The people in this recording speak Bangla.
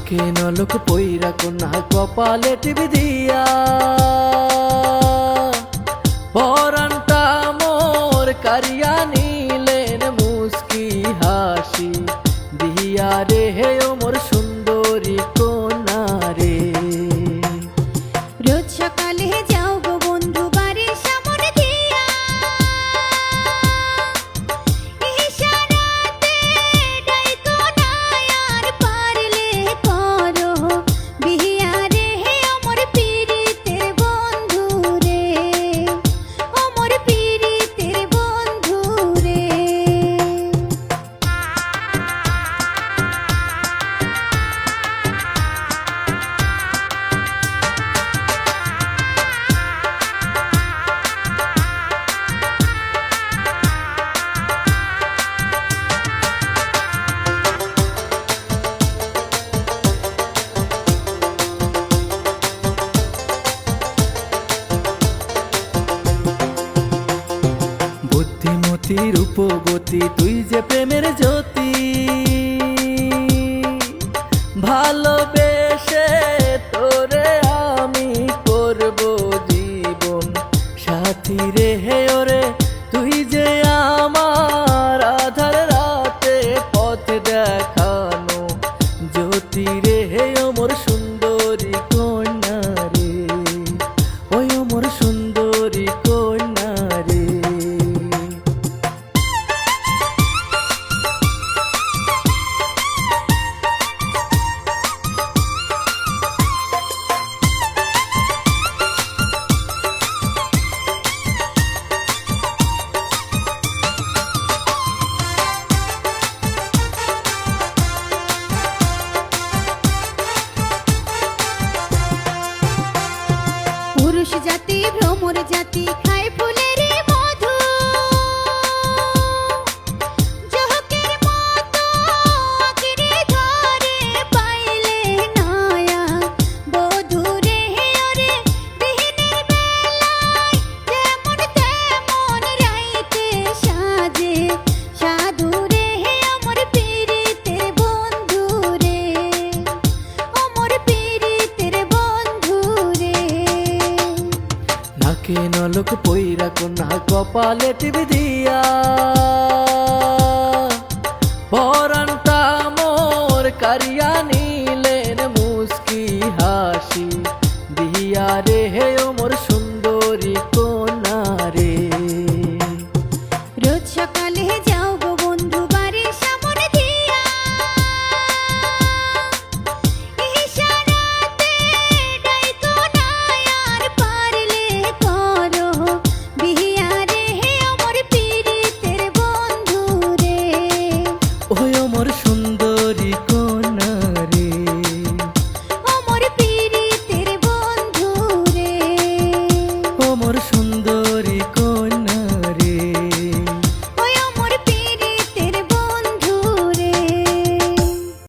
নাকে নলক পইরা কন্যা কপালে টিভি দিয়া পরানটা মোর কারিয়া নিলেন মুস্কি হাসি দিয়া রে হে ও মোর সুন্দরী কন্যা রে। রোজ সকালে যাও গো বন্ধু বাড়ির সামনে দিয়া ইশারাতে ডাইকো না আর পারলে করো বিয়া রে আমার পীড়িতের বন্ধু রে, আমার পীড়িতের বন্ধু রে। বুদ্ধিমতী রূপবতী তুই যে প্রেমের জ্যোতি ভালোবেসে তোরে আমি করব জীবন সাথী রে হে ওরে তুই যে আমার আধার রাতে পথ দেখানো জ্যোতি রে হে মোর সুন্দরী কন্যা রে, ওই মোর সুন্দরী কন্যা রে। পুরুষ জাতি ভ্রমর জাতি খায় ফুলের মধু জহকের মতো আঁকড়ে ধরে পাইলে নয়া বধূ রে ওরে দিনের বেলায় যেমন তেমন রাইতে সাজে সাধু রে আমার পীড়িতের বন্ধু রে, আমার পীড়িতের বন্ধু রে। নাকে নলক পইরা কন্যা কপালে টিভি দিয়া পরানটা মোর কারিয়া